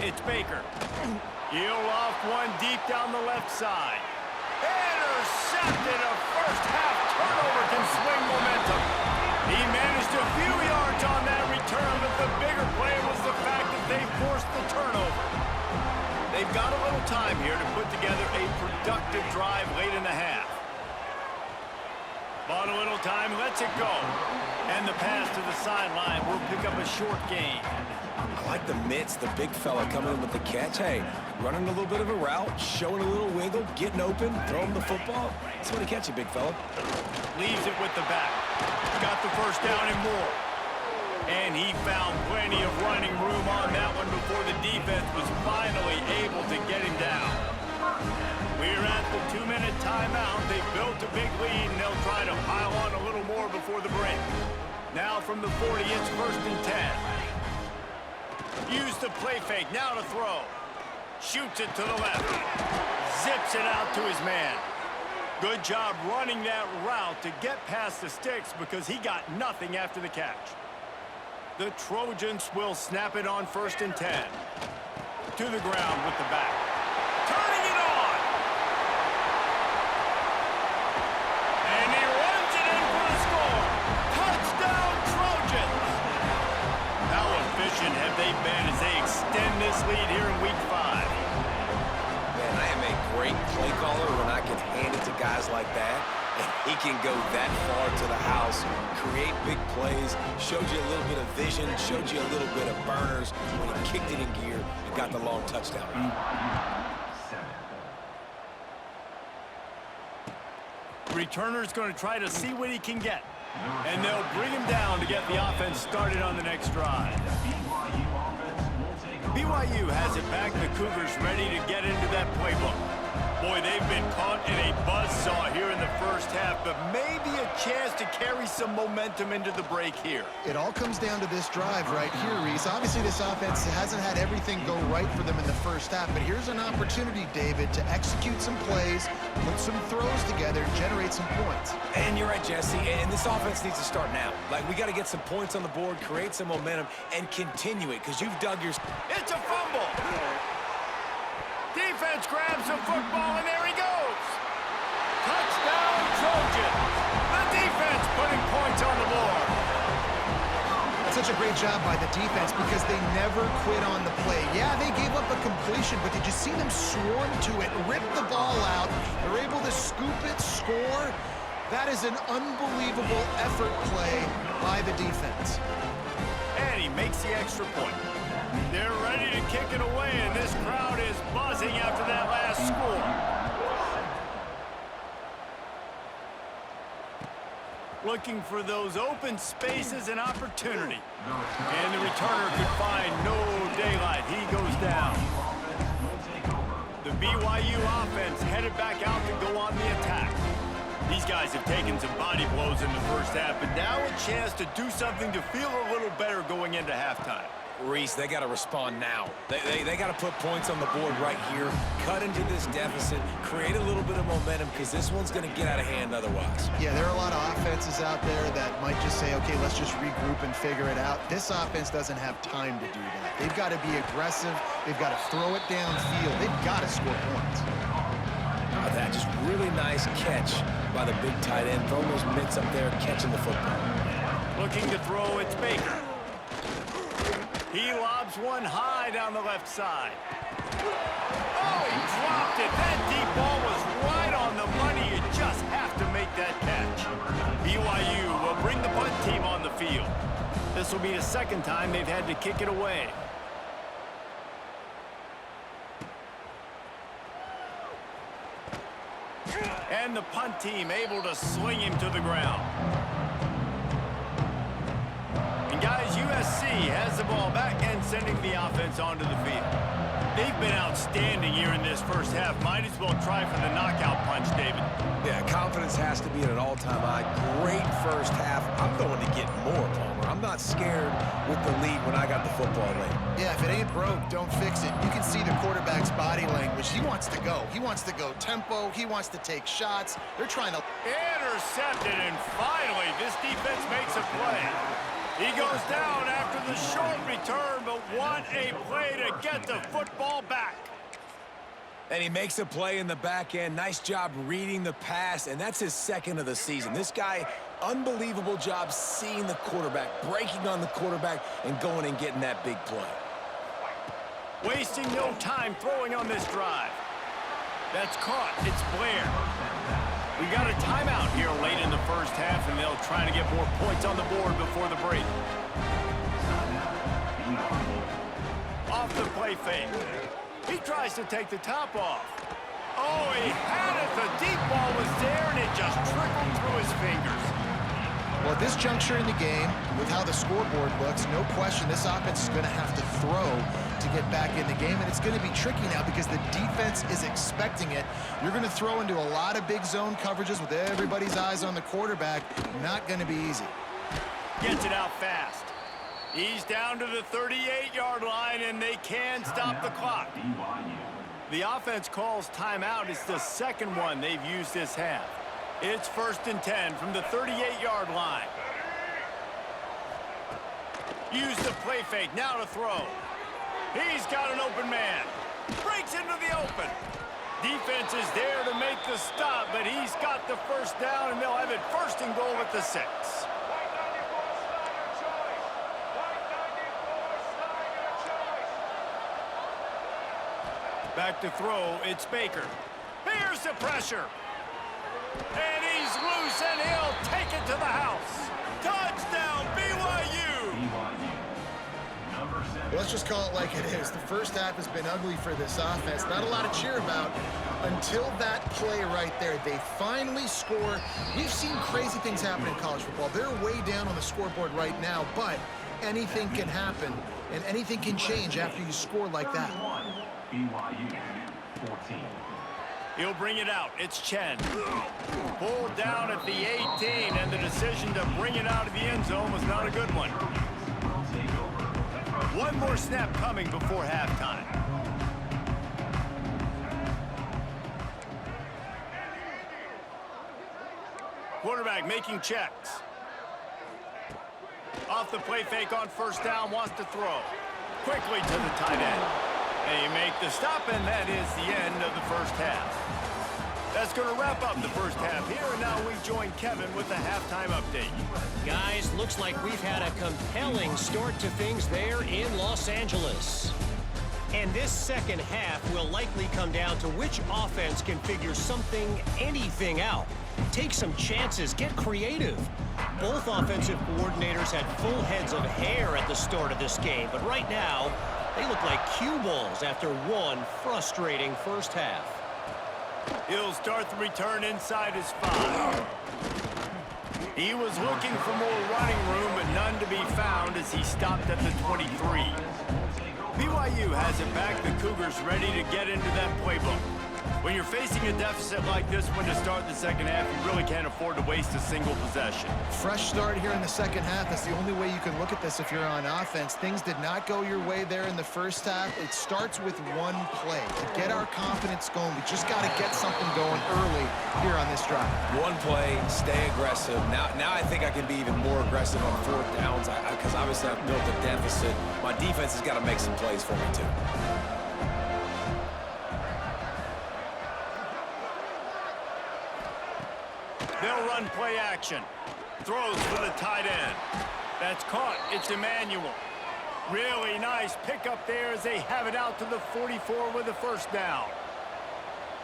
It's Baker. He'll off one deep down the left side. Intercepted. A first-half turnover can swing momentum. He managed a few yards on that return, but the bigger play was the fact that they forced the turnover. They've got a little time here to put together a productive drive late in the half. Bought a little time, lets it go. And the pass to the sideline will pick up a short gain. I like the mitts, the big fella coming in with the catch. Hey, running a little bit of a route, showing a little wiggle, getting open, throwing the football. That's what he catch you, big fella. Leaves it with the back. Got the first down and more. And he found plenty of running room on that one before the defense was finally able to get him down. We're at the 2-minute timeout. They built a big lead, and they'll try to pile on a little more before the break. Now from the 40, it's 1st and 10. Use the play fake, now to throw. Shoots it to the left. Zips it out to his man. Good job running that route to get past the sticks because he got nothing after the catch. The Trojans will snap it on 1st and 10. To the ground with the back. Turning it on! And he runs it in for the score. Touchdown, Trojans! How efficient have they been as they extend this lead here in Week 5? Man, I am a great play caller when I can hand it to guys like that. And he can go that far to the house, create big plays, showed you a little bit of vision, showed you a little bit of burners when he kicked it in gear and got the long touchdown. Returner's going to try to see what he can get. And they'll bring him down to get the offense started on the next drive. BYU has it back. The Cougars ready to get into that playbook. Boy, they've been caught in a buzzsaw here in the first half, but maybe a chance to carry some momentum into the break here. It all comes down to this drive right here, Reese. Obviously, this offense hasn't had everything go right for them in the first half, but here's an opportunity, David, to execute some plays, put some throws together, generate some points. And you're right, Jesse, and this offense needs to start now. Like, we got to get some points on the board, create some momentum, and continue it, because you've dug your... It's a fumble! Defense grabs the football, and there he goes. Touchdown, Trojans. The defense putting points on the board. That's such a great job by the defense because they never quit on the play. Yeah, they gave up a completion, but did you see them swarm to it, rip the ball out? They're able to scoop it, score. That is an unbelievable effort play by the defense. And he makes the extra point. They're ready to kick it away, and this crowd is buzzing after that last score. Looking for those open spaces and opportunity. And the returner could find no daylight. He goes down. The BYU offense headed back out to go on the attack. These guys have taken some body blows in the first half, but now a chance to do something to feel a little better going into halftime. Reese, they got to respond now. They got to put points on the board right here, cut into this deficit, create a little bit of momentum because this one's going to get out of hand otherwise. Yeah, there are a lot of offenses out there that might just say, okay, let's just regroup and figure it out. This offense doesn't have time to do that. They've got to be aggressive. They've got to throw it downfield. They've got to score points. Now that just really nice catch by the big tight end, throwing those mitts up there, catching the football. Looking to throw, it's Baker. He lobs one high down the left side. Oh, he dropped it. That deep ball was right on the money. You just have to make that catch. BYU will bring the punt team on the field. This will be the second time they've had to kick it away. And the punt team able to sling him to the ground. And guys, USC has the ball back and sending the offense onto the field. They've been outstanding here in this first half. Might as well try for the knockout punch, David. Yeah, confidence has to be at an all-time high. Great first half. I'm going to get more, Palmer. I'm not scared with the lead when I got the football late. Yeah, if it ain't broke, don't fix it. You can see the quarterback's body language. He wants to go. He wants to go tempo. He wants to take shots. They're trying to... Intercepted, and finally, this defense makes a play. He goes down after the short return, but what a play to get the football back. And he makes a play in the back end. Nice job reading the pass, and that's his second of the season. This guy, unbelievable job seeing the quarterback, breaking on the quarterback, and going and getting that big play. Wasting no time throwing on this drive. That's caught. It's Blair. We got a timeout here late in the first half, and they'll try to get more points on the board before the break. Off the play fake. He tries to take the top off. Oh, he had it. The deep ball was there, and it just trickled through his fingers. Well, at this juncture in the game, with how the scoreboard looks, no question this offense is going to have to throw to get back in the game, and it's going to be tricky now because the defense is expecting it. You're going to throw into a lot of big zone coverages with everybody's eyes on the quarterback. Not going to be easy. Gets it out fast. He's down to the 38-yard line, and they can stop the clock. The offense calls timeout. It's the second one they've used this half. It's 1st and 10 from the 38-yard line. Use the play fake, now to throw. He's got an open man. Breaks into the open. Defense is there to make the stop, but he's got the first down, and they'll have it 1st and goal at the 6. Back to throw, it's Baker. Here's the pressure. And he's loose, and he'll take it to the house. Touchdown, BYU! Well, let's just call it like it is. The first half has been ugly for this offense. Not a lot to cheer about until that play right there. They finally score. We've seen crazy things happen in college football. They're way down on the scoreboard right now, but anything can happen, and anything can change after you score like that. BYU 14. He'll bring it out. It's Chen. Pulled down at the 18, and the decision to bring it out of the end zone was not a good one. One more snap coming before halftime. Quarterback making checks. Off the play fake on 1st down, wants to throw. Quickly to the tight end. They make the stop, and that is the end of the first half. That's going to wrap up the first half here, and now we join Kevin with the halftime update. Guys, looks like we've had a compelling start to things there in Los Angeles. And this second half will likely come down to which offense can figure something, anything out. Take some chances, get creative. Both offensive coordinators had full heads of hair at the start of this game, but right now, they look like cue balls after one frustrating first half. He'll start the return inside his 5. He was looking for more running room, but none to be found as he stopped at the 23. BYU has it back. The Cougars ready to get into that playbook. When you're facing a deficit like this one to start the second half, you really can't afford to waste a single possession. Fresh start here in the second half. That's the only way you can look at this if you're on offense. Things did not go your way there in the first half. It starts with one play. To get our confidence going, we just got to get something going early here on this drive. One play, stay aggressive. Now I think I can be even more aggressive on 4th downs because obviously I've built a deficit. My defense has got to make some plays for me too. They'll run play action. Throws for the tight end. That's caught. It's Emmanuel. Really nice pickup there as they have it out to the 44 with the 1st down.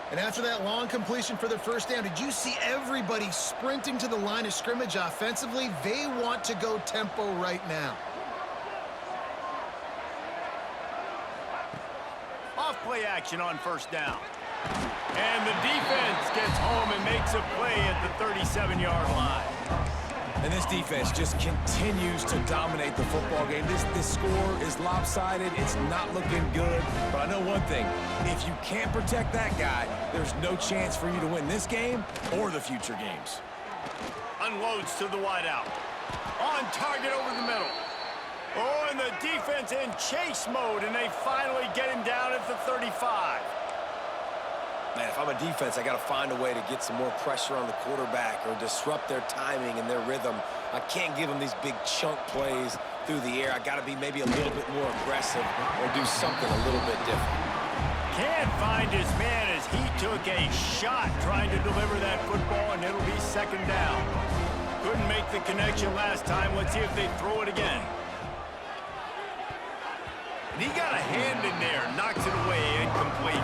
And after that long completion for the 1st down, did you see everybody sprinting to the line of scrimmage offensively? They want to go tempo right now. Off play action on 1st down. And the defense gets home and makes a play at the 37-yard line. And this defense just continues to dominate the football game. This score is lopsided. It's not looking good. But I know one thing. If you can't protect that guy, there's no chance for you to win this game or the future games. Unloads to the wideout. On target over the middle. Oh, and the defense in chase mode, and they finally get him down at the 35. Man, if I'm a defense, I got to find a way to get some more pressure on the quarterback or disrupt their timing and their rhythm. I can't give them these big chunk plays through the air. I got to be maybe a little bit more aggressive or do something a little bit different. Can't find his man as he took a shot trying to deliver that football, and it'll be second down. Couldn't make the connection last time. Let's see if they throw it again. And he got a hand in there, knocks it away, incomplete.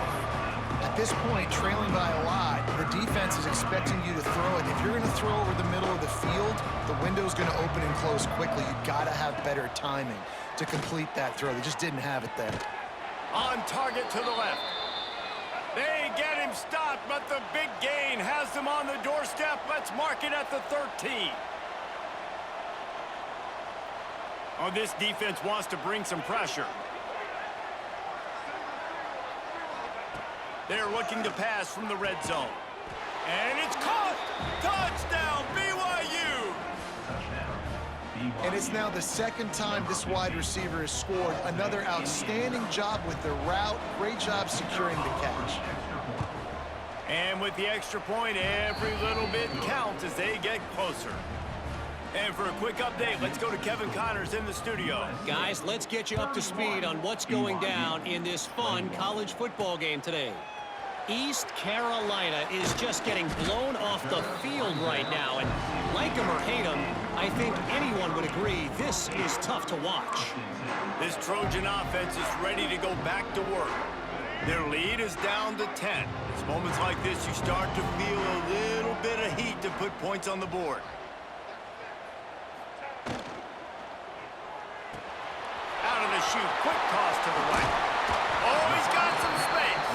At this point, trailing by a lot, the defense is expecting you to throw it. If you're going to throw over the middle of the field, the window's going to open and close quickly. You've got to have better timing to complete that throw. They just didn't have it there. On target to the left. They get him stopped, but the big gain has them on the doorstep. Let's mark it at the 13. Oh, this defense wants to bring some pressure. They're looking to pass from the red zone. And it's caught! Touchdown, BYU! And it's now the second time this wide receiver has scored. Another outstanding job with the route. Great job securing the catch. And with the extra point, every little bit counts as they get closer. And for a quick update, let's go to Kevin Connors in the studio. Guys, let's get you up to speed on what's going down in this fun college football game today. East Carolina is just getting blown off the field right now, and like him or hate him, I think anyone would agree this is tough to watch. This Trojan offense is ready to go back to work. Their lead is down to 10. It's moments like this you start to feel a little bit of heat to put points on the board. Out of the chute, quick toss to the right. Oh, he's got some space.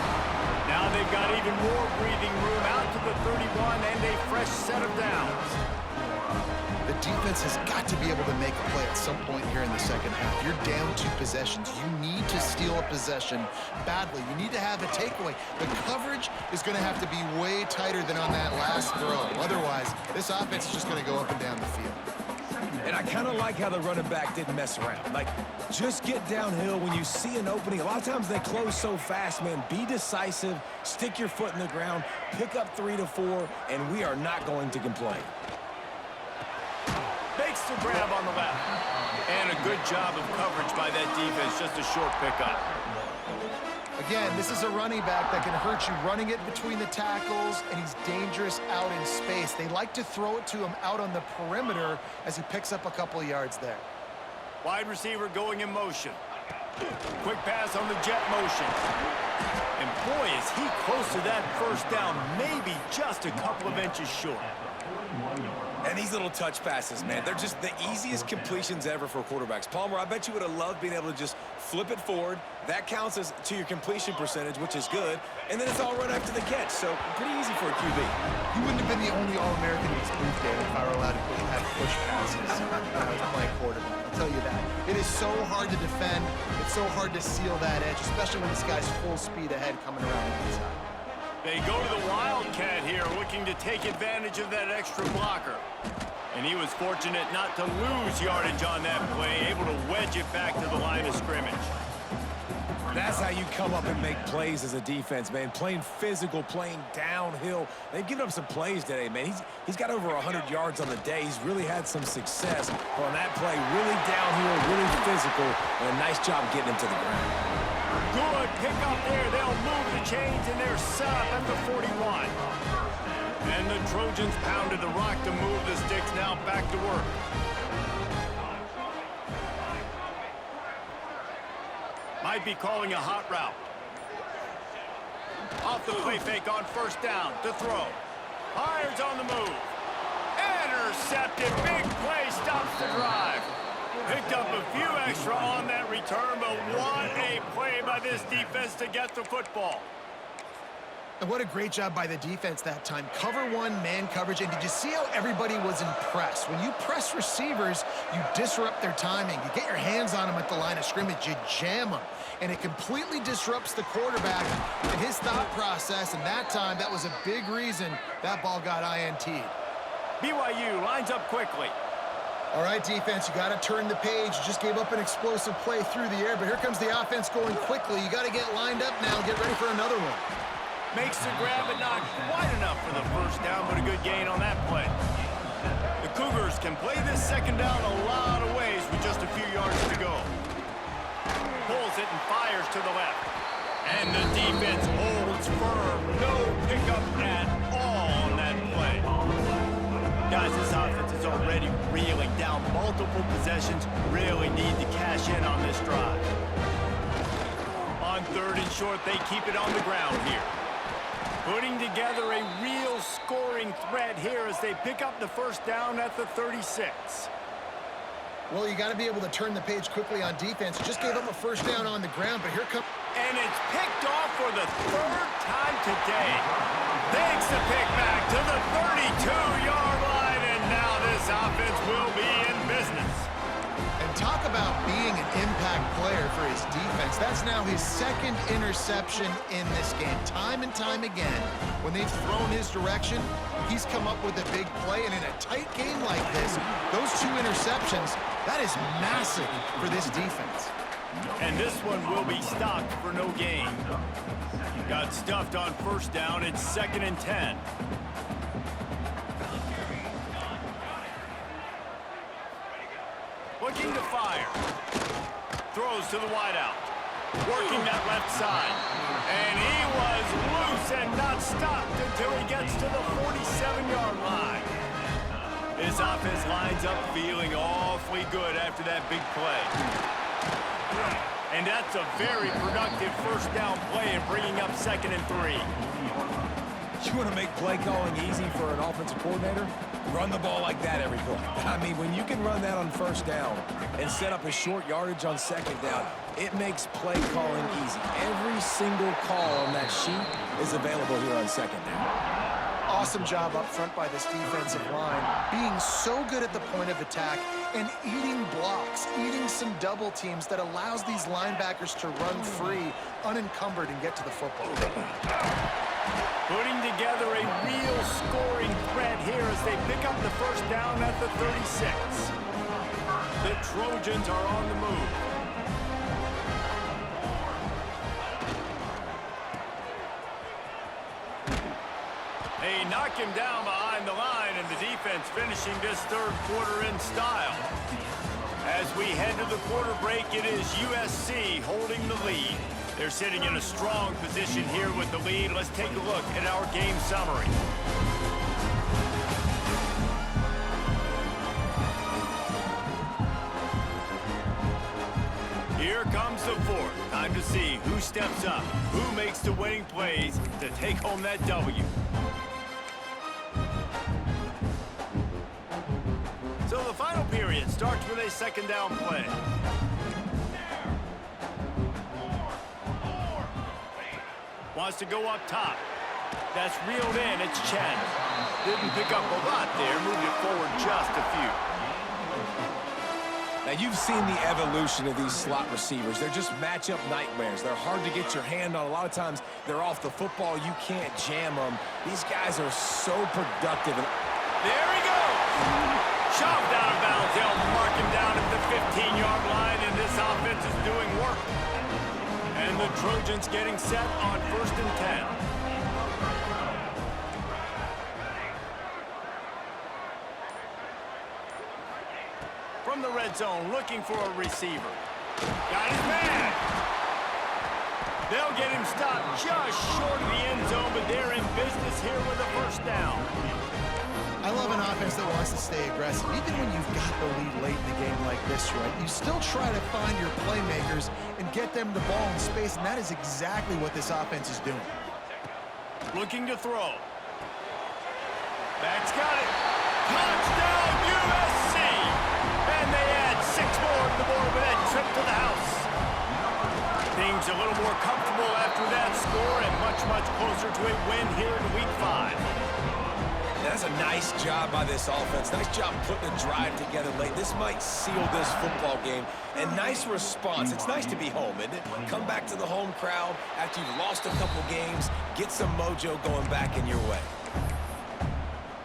Now they've got even more breathing room out to the 31 and a fresh set of downs. The defense has got to be able to make a play at some point here in the second half. You're down 2 possessions. You need to steal a possession badly. You need to have a takeaway. The coverage is going to have to be way tighter than on that last throw. Otherwise, this offense is just going to go up and down the field. And I kind of like how the running back didn't mess around. Like, just get downhill when you see an opening. A lot of times they close so fast, man. Be decisive, stick your foot in the ground, pick up 3 to 4, and we are not going to complain. Makes the grab on the left. And a good job of coverage by that defense, just a short pickup. Again, this is a running back that can hurt you running it between the tackles, and he's dangerous out in space. They like to throw it to him out on the perimeter as he picks up a couple of yards there. Wide receiver going in motion. Quick pass on the jet motion. And boy, is he close to that first down, maybe just a couple of inches short. And these little touch passes, man, they're just the easiest completions ever for quarterbacks. Palmer, I bet you would have loved being able to just flip it forward. That counts as to your completion percentage, which is good. And then it's all right after the catch, so pretty easy for a QB. He wouldn't have been the only All-American in his booth game if I were allowed to have push passes when I was playing quarterback. I'll tell you that. It is so hard to defend. It's so hard to seal that edge, especially when this guy's full speed ahead coming around the inside. They go to the Wildcat here, looking to take advantage of that extra blocker. And he was fortunate not to lose yardage on that play, able to wedge it back to the line of scrimmage. That's how you come up and make plays as a defense, man. Playing physical, playing downhill. They've given up some plays today, man. He's got over 100 yards on the day. He's really had some success. But on that play, really downhill, really physical, and a nice job getting him to the ground. Good pick up there. They'll move the chains, and they're set up at the 41. And the Trojans pounded the rock to move the sticks. Now back to work. Might be calling a hot route. Off the play fake on first down to throw. Hires on the move. Intercepted. Big play stops the drive. Picked up a few extra on that return, but what a play by this defense to get the football. And what a great job by the defense that time. Cover one, man coverage. And did you see how everybody was impressed? When you press receivers, you disrupt their timing. You get your hands on them at the line of scrimmage. You jam them. And it completely disrupts the quarterback and his thought process. And that time, that was a big reason that ball got INT'd. BYU lines up quickly. All right, defense, you got to turn the page. You just gave up an explosive play through the air, but here comes the offense going quickly. You got to get lined up now and get ready for another one. Makes the grab, but not quite enough for the first down, but a good gain on that play. The Cougars can play this second down a lot of ways with just a few yards to go. Pulls it and fires to the left. And the defense holds firm. No pickup at all on that play. Guys, this offense is already reeling down multiple possessions. Really need to cash in on this drive. On 3rd and short, they keep it on the ground here. Putting together a real scoring threat here as they pick up the first down at the 36. Well, you got to be able to turn the page quickly on defense. Just gave up a first down on the ground, but here comes... And it's picked off for the 3rd time today. Takes the pick back to the 32-yard line, and now this offense will be in business. And talk about being an impact player for his defense. That's now his 2nd interception in this game. Time and time again, when they've thrown his direction, he's come up with a big play. And in a tight game like this, those 2 interceptions, that is massive for this defense. And this one will be stopped for no gain. Got stuffed on first down. It's 2nd and 10. Looking to fire. Throws to the wideout. Working that left side. And he was loose and not stopped until he gets to the 47-yard line. This offense lines up feeling awfully good after that big play. And that's a very productive first down play in bringing up 2nd and 3. You want to make play calling easy for an offensive coordinator? Run the ball like that every play. I mean, when you can run that on first down and set up a short yardage on 2nd down, it makes play calling easy. Every single call on that sheet is available here on 2nd down. Awesome job up front by this defensive line, being so good at the point of attack and eating blocks, eating some double teams that allows these linebackers to run free, unencumbered, and get to the football. Putting together a real scoring threat here as they pick up the first down at the 36. The Trojans are on the move. They knock him down behind the line, and the defense finishing this 3rd quarter in style. As we head to the quarter break, it is USC holding the lead. They're sitting in a strong position here with the lead. Let's take a look at our game summary. Here comes the 4th. Time to see who steps up, who makes the winning plays to take home that W. So the final period starts with a 2nd down play. Wants to go up top. That's reeled in. It's Chen. Didn't pick up a lot there. Moved it forward just a few. Now, you've seen the evolution of these slot receivers. They're just matchup nightmares. They're hard to get your hand on. A lot of times, they're off the football. You can't jam them. These guys are so productive. There he goes. Shoved out of bounds. They'll mark him down at the 15-yard line, and this offense is doing work. And the Trojans getting set on 1st and 10. From the red zone, looking for a receiver. Got his man. They'll get him stopped just short of the end zone, but they're in business here with a first down. I love an offense that wants to stay aggressive. Even when you've got the lead late in the game like this, right, you still try to find your playmakers and get them the ball in space, and that is exactly what this offense is doing. Looking to throw. Back's got it. Touchdown, USC! And they add 6 more to the board with that trip to the house. Things a little more comfortable after that score and much, much closer to a win here in Week 5. That's a nice job by this offense. Nice job putting a drive together late. This might seal this football game. And nice response. It's nice to be home, isn't it? Come back to the home crowd after you've lost a couple games. Get some mojo going back in your way.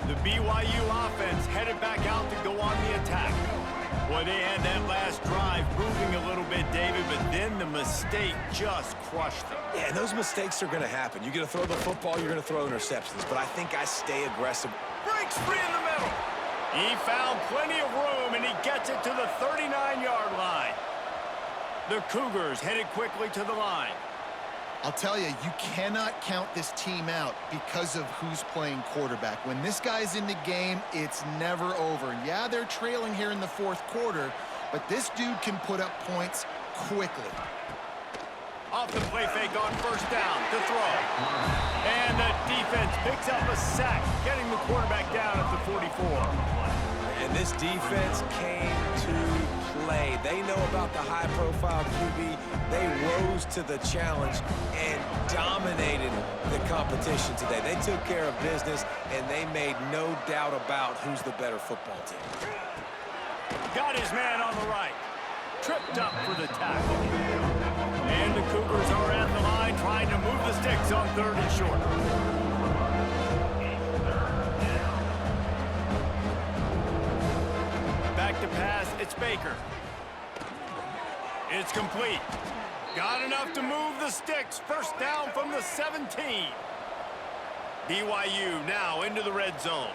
The BYU offense headed back out to go on the attack. Well, they had that last drive moving a little bit, David, but then the mistake just crushed them. Yeah, and those mistakes are going to happen. You're going to throw the football, you're going to throw interceptions, but I think I stay aggressive. Breaks free in the middle. He found plenty of room, and he gets it to the 39-yard line. The Cougars headed quickly to the line. I'll tell you, you cannot count this team out because of who's playing quarterback. When this guy's in the game, it's never over. Yeah, they're trailing here in the fourth quarter, but this dude can put up points quickly. Off the play fake on first down to throw. And the defense picks up a sack, getting the quarterback down at the 44. And this defense came to play. They know about the high-profile QB. They rose to the challenge and dominated the competition today. They took care of business, and they made no doubt about who's the better football team. Got his man on the right. Tripped up for the tackle. And the Cougars are at the line trying to move the sticks on 3rd and short. Back to pass, it's Baker. It's complete. Got enough to move the sticks. First down from the 17. BYU now into the red zone.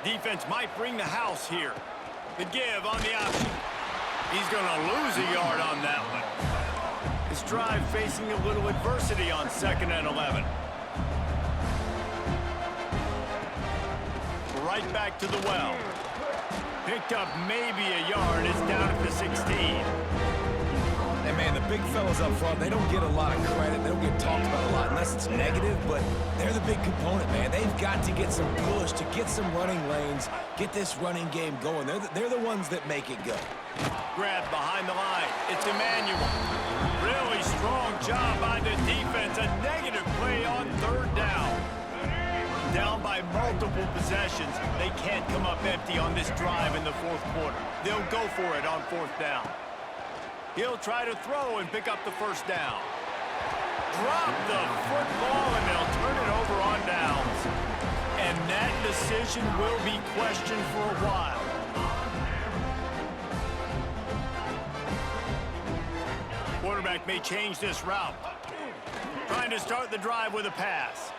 Defense might bring the house here. The give on the option. He's going to lose a yard on that one. His drive facing a little adversity on 2nd and 11. Right back to the well. Picked up maybe a yard. It's down at the 16. And, man, the big fellas up front, they don't get a lot of credit. They don't get talked about a lot unless it's negative, but they're the big component, man. They've got to get some push, to get some running lanes, get this running game going. They're the ones that make it go. Grab behind the line. It's Emmanuel. Really strong job by the defense. A negative play on 3rd down. Down by multiple possessions. They can't come up empty on this drive in the 4th quarter. They'll go for it on 4th down. He'll try to throw and pick up the first down. Drop the football, and they'll turn it over on downs. And that decision will be questioned for a while. Quarterback may change this route. Trying to start the drive with a pass.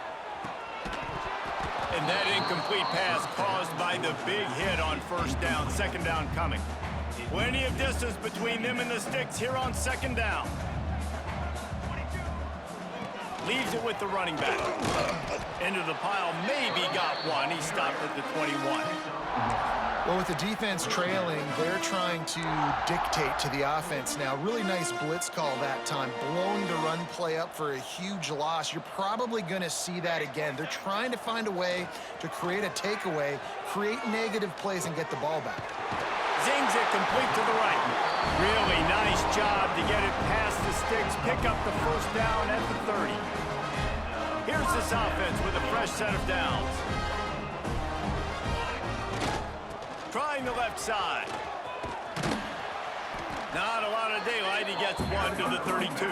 And that incomplete pass caused by the big hit on first down. 2nd down coming. Plenty of distance between them and the sticks here on 2nd down. Leaves it with the running back. Into the pile, maybe got one. He stopped at the 21. Well, with the defense trailing, they're trying to dictate to the offense now. Really nice blitz call that time, blowing the run play up for a huge loss. You're probably going to see that again. They're trying to find a way to create a takeaway, create negative plays, and get the ball back. Zings it complete to the right. Really nice job to get it past the sticks, pick up the first down at the 30. Here's this offense with a fresh set of downs. Trying the left side. Not a lot of daylight. He gets one to the 32.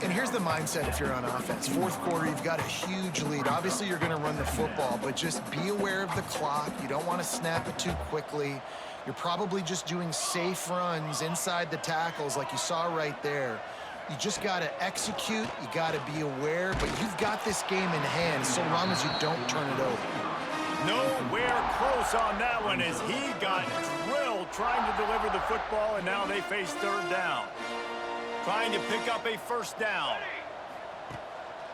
And here's the mindset if you're on offense. 4th quarter, you've got a huge lead. Obviously, you're going to run the football, but just be aware of the clock. You don't want to snap it too quickly. You're probably just doing safe runs inside the tackles like you saw right there. You just got to execute. You got to be aware, but you've got this game in hand so long as you don't turn it over. Nowhere close on that one as he got drilled trying to deliver the football, and now they face 3rd down. Trying to pick up a first down.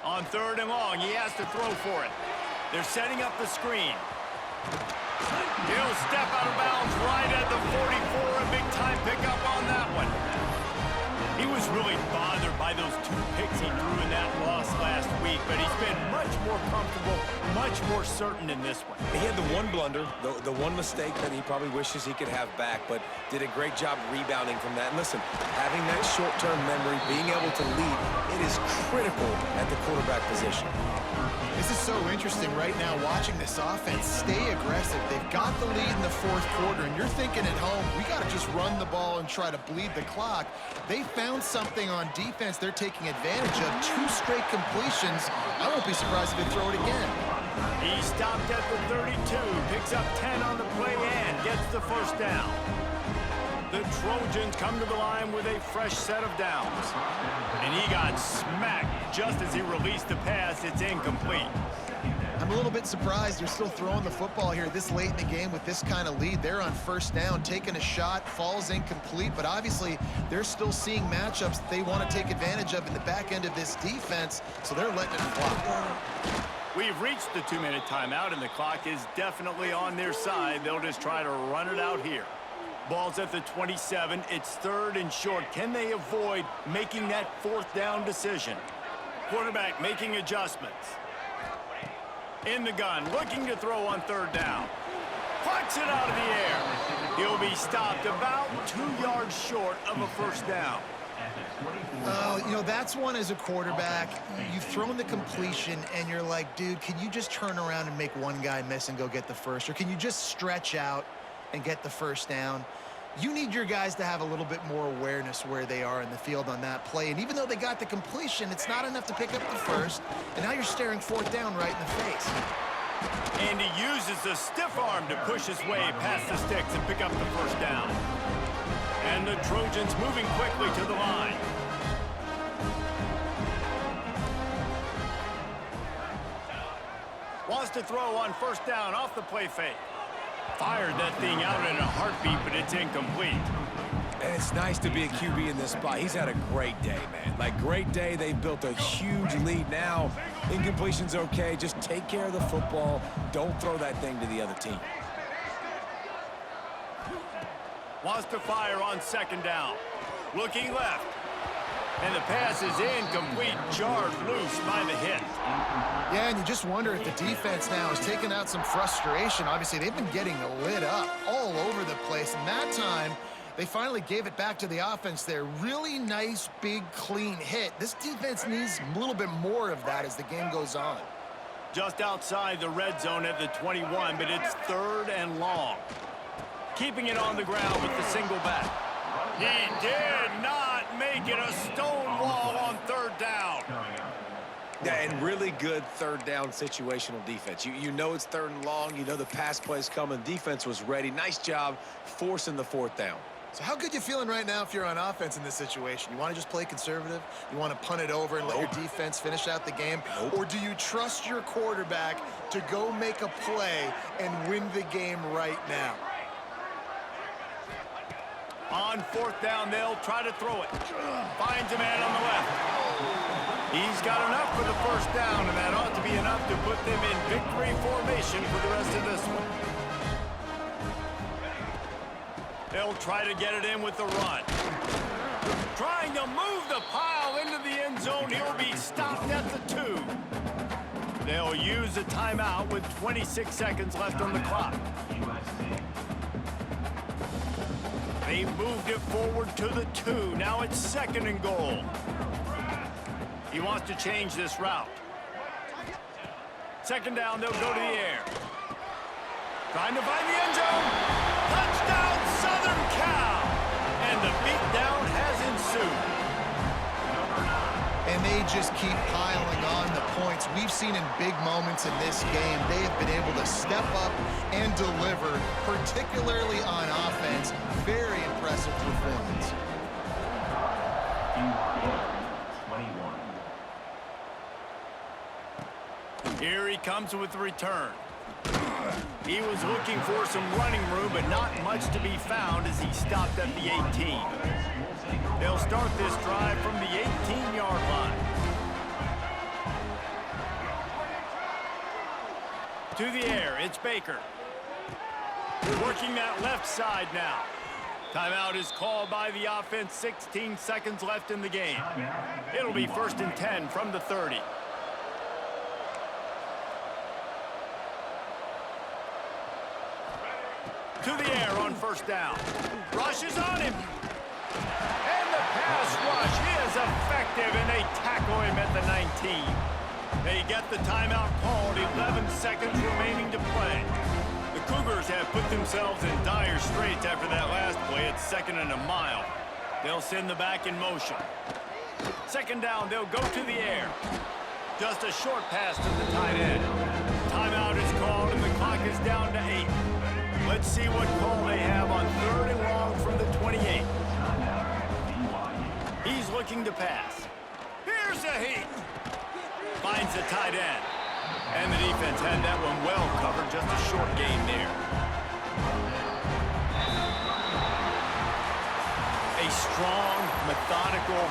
On 3rd and long, he has to throw for it. They're setting up the screen. He'll step out of bounds right at the 44. A big-time pickup on that one. He was really bothered by those 2 picks he threw in that loss last week, but he's been much more comfortable, much more certain in this one. He had the one blunder, the one mistake that he probably wishes he could have back, but did a great job rebounding from that. And listen, having that short-term memory, being able to lead, it is critical at the quarterback position. This is so interesting right now watching this offense stay aggressive. They've got the lead in the 4th quarter, and you're thinking at home, we got to just run the ball and try to bleed the clock. They found something on defense they're taking advantage of. 2 straight completions. I won't be surprised if they throw it again. He stopped at the 32, picks up 10 on the play and gets the first down. The Trojans come to the line with a fresh set of downs. And he got smacked just as he released the pass. It's incomplete. I'm a little bit surprised they're still throwing the football here this late in the game with this kind of lead. They're on first down, taking a shot, falls incomplete, but obviously they're still seeing matchups that they want to take advantage of in the back end of this defense, so they're letting it fly. We've reached the 2-minute timeout, and the clock is definitely on their side. They'll just try to run it out here. Ball's at the 27. It's 3rd and short. Can they avoid making that 4th down decision? Quarterback making adjustments. In the gun, looking to throw on 3rd down. Plucks it out of the air. He'll be stopped about 2 yards short of a first down. You know, that's one as a quarterback. You've thrown the completion, and you're like, dude, can you just turn around and make one guy miss and go get the first? Or can you just stretch out and get the first down? You need your guys to have a little bit more awareness where they are in the field on that play. And even though they got the completion, it's not enough to pick up the first. And now you're staring 4th down right in the face. And he uses the stiff arm to push his way past the sticks and pick up the first down. And the Trojans moving quickly to the line. Wants to throw on first down off the play fake. Fired that thing out in a heartbeat, but it's incomplete. And it's nice to be a QB in this spot. He's had a great day, man. Like, great day. They've built a huge lead now. Incompletion's okay. Just take care of the football. Don't throw that thing to the other team. Wants to fire on 2nd down. Looking left. And the pass is incomplete, jarred loose by the hit. Yeah, and you just wonder if the defense now is taking out some frustration. Obviously, they've been getting lit up all over the place. And that time, they finally gave it back to the offense there. Really nice, big, clean hit. This defense needs a little bit more of that as the game goes on. Just outside the red zone at the 21, but it's 3rd and long. Keeping it on the ground with the single back. He did not make it a stone wall on 3rd down. Yeah, and really good 3rd down situational defense. You know it's 3rd and long. You know the pass play's coming. Defense was ready. Nice job forcing the 4th down. So how good you feeling right now if you're on offense in this situation? You want to just play conservative? You want to punt it over and let your defense finish out the game? Or do you trust your quarterback to go make a play and win the game right now? On 4th down, they'll try to throw it. Finds a man on the left. He's got enough for the first down, and that ought to be enough to put them in victory formation for the rest of this one. They'll try to get it in with the run. Trying to move the pile into the end zone. He'll be stopped at the 2. They'll use a timeout with 26 seconds left on the clock. They moved it forward to the 2. Now it's 2nd and goal. He wants to change this route. 2nd down, they'll go to the air. Trying to find the end zone. Touchdown, Southern Cal. And the beatdown has ensued. And they just keep piling on the points. We've seen in big moments in this game, they have been able to step up and deliver, particularly on offense. Very impressive performance. 21. Here he comes with the return. He was looking for some running room, but not much to be found as he stopped at the 18. They'll start this drive from the 18-yard line. To the air, it's Baker. Working that left side now. Timeout is called by the offense. 16 seconds left in the game. It'll be 1st and 10 from the 30. To the air on 1st down. Rush is on him. And the pass rush is effective, and they tackle him at the 19. They get the timeout called. 11 seconds remaining to play. The Cougars have put themselves in dire straits after that last play. It's 2nd and a mile. They'll send the back in motion. 2nd down, they'll go to the air. Just a short pass to the tight end. Timeout. down to 8. Let's see what call they have on 3rd and long from the 28. He's looking to pass. Here's a heat. Finds the tight end. And the defense had that one well covered, just a short gain there. A strong, methodical